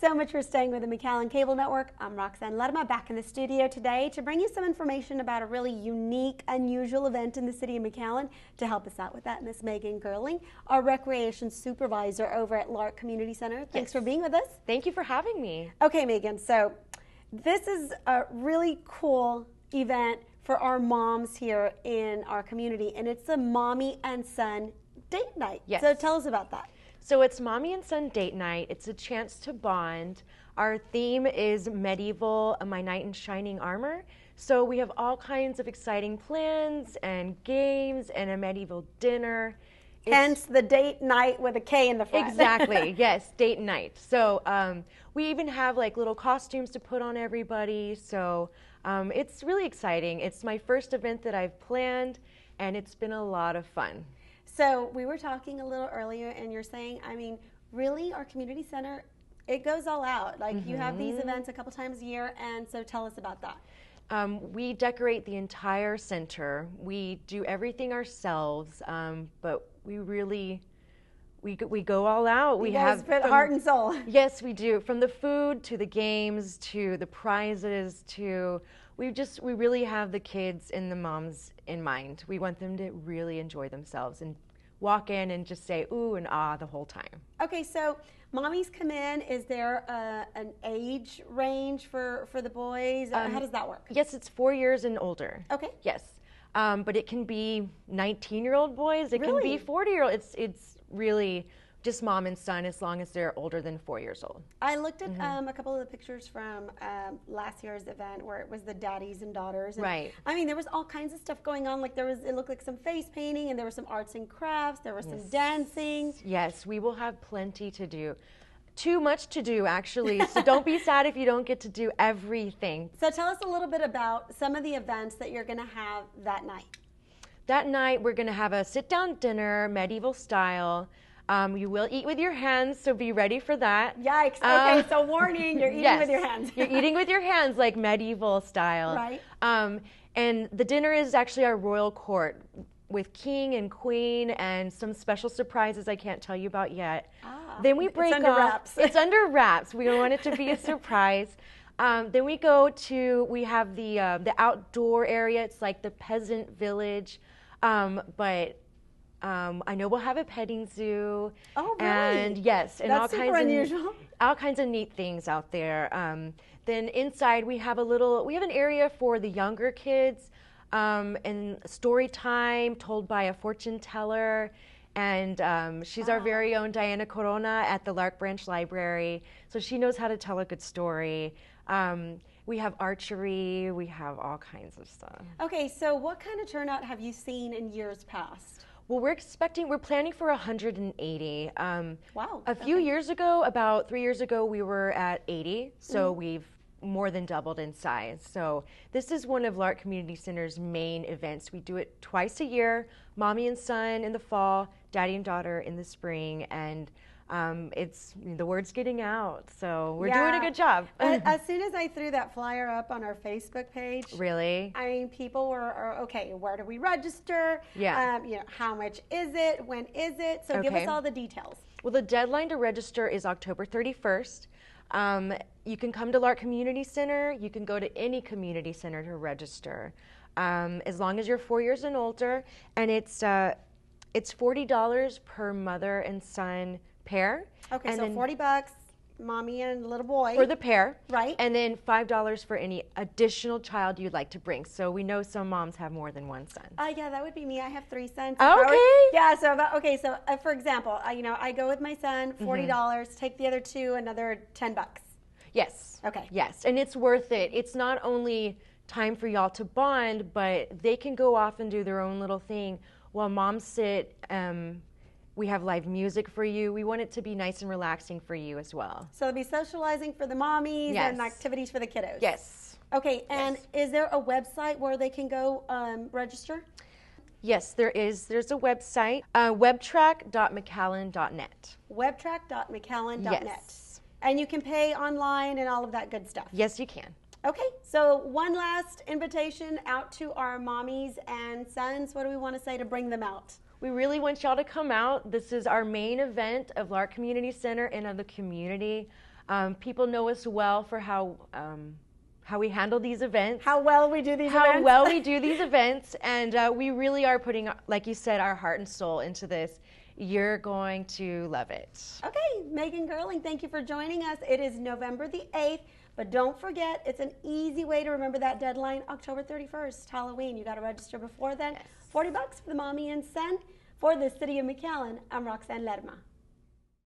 so much for staying with the McAllen Cable Network. I'm Roxanne Ledema, back in the studio today to bring you some information about a really unique, unusual event in the city of McAllen. To help us out with that, Miss Megan Gerling, our recreation supervisor over at Lark Community Center. Thanks for being with us. Thank you for having me. Okay, Megan, so this is a really cool event for our moms here in our community, and it's a mommy and son date night. Yes. So tell us about that. So it's Mommy and Son Date Night. It's a chance to bond. Our theme is medieval, my knight in shining armor. So we have all kinds of exciting plans and games and a medieval dinner. Hence the date night with a K in the front. Exactly, yes, date night. So we even have like little costumes to put on everybody. So it's really exciting. It's my first event that I've planned, and it's been a lot of fun. So we were talking a little earlier, and you're saying, I mean, really, our community center, it goes all out. Like you have these events a couple times a year, and so tell us about that. We decorate the entire center. We do everything ourselves, but we really, we go all out. You guys put heart and soul. Yes, we do. From the food to the games to the prizes to, we really have the kids and the moms in mind. We want them to really enjoy themselves and walk in and just say ooh and ah the whole time. Okay, so mommies come in. Is there an age range for the boys? How does that work? Yes, it's 4 years and older. Okay. Yes, but it can be 19-year-old boys. It Really? can be 40-year-old. It's really just mom and son as long as they're older than 4 years old. I looked at a couple of the pictures from last year's event where it was the daddies and daughters. And, Right. I mean, there was all kinds of stuff going on. Like it looked like some face painting, and there was some arts and crafts. There was some dancing. Yes, we will have plenty to do. Too much to do, actually. So don't be sad if you don't get to do everything. So tell us a little bit about some of the events that you're going to have that night. That night, we're going to have a sit-down dinner, medieval style. You will eat with your hands, so be ready for that. Yikes. Okay, so warning, you're eating with your hands. You're eating with your hands, like medieval style. Right. And the dinner is actually our royal court with king and queen and some special surprises I can't tell you about yet. Then we break it's under off. wraps. It's under wraps. We want it to be a surprise. Then we have the outdoor area. It's like the peasant village, but I know we'll have a petting zoo. Oh, really? And yes, and That's super unusual. All kinds of neat things out there. Then inside we have an area for the younger kids, and story time told by a fortune teller. And she's our very own Diana Corona at the Lark Branch Library. So she knows how to tell a good story. We have archery. We have all kinds of stuff. Okay, so what kind of turnout have you seen in years past? Well, we're planning for 180. Wow. A few years ago, about 3 years ago, we were at 80. So we've more than doubled in size. So this is one of Lark Community Center's main events. We do it twice a year, mommy and son in the fall, daddy and daughter in the spring, and the word's getting out. So we're doing a good job. As soon as I threw that flyer up on our Facebook page, Really? I mean, people were okay. Where do we register? Yeah. How much is it? When is it? So give us Okay. all the details. Well, the deadline to register is October 31st. You can come to Lark Community Center. You can go to any community center to register, as long as you're 4 years and older. And it's $40 per mother and son pair. Okay, and so then $40, mommy and little boy. for the pair, Right. And then $5 for any additional child you'd like to bring. So we know some moms have more than one son. Yeah, that would be me. I have 3 sons. Okay. Yeah. So for example, I go with my son, $40. Take the other 2, another $10. Yes. Okay. Yes, and it's worth it. It's not only time for y'all to bond, but they can go off and do their own little thing while moms sit. We have live music for you. We want it to be nice and relaxing for you as well. So it'll be socializing for the mommies Yes. and activities for the kiddos. Yes. Okay, and is there a website where they can go register? Yes, there is. There's a website, webtrack.mcallen.net. Webtrack.mcallen.net. Yes. And you can pay online and all of that good stuff. Yes, you can. Okay, so one last invitation out to our mommies and sons. What do we want to say to bring them out? We really want y'all to come out. This is our main event of Lark Community Center and of the community. People know us well for how we handle these events. How well we do these events. How well we do these events. And we really are putting, like you said, our heart and soul into this. You're going to love it. Okay, Megan Gerling, thank you for joining us. It is November the 8th, but don't forget, it's an easy way to remember that deadline, October 31st, Halloween. You got to register before then. Yes. $40 for the Mommy and Son. For the City of McAllen, I'm Roxanne Lerma.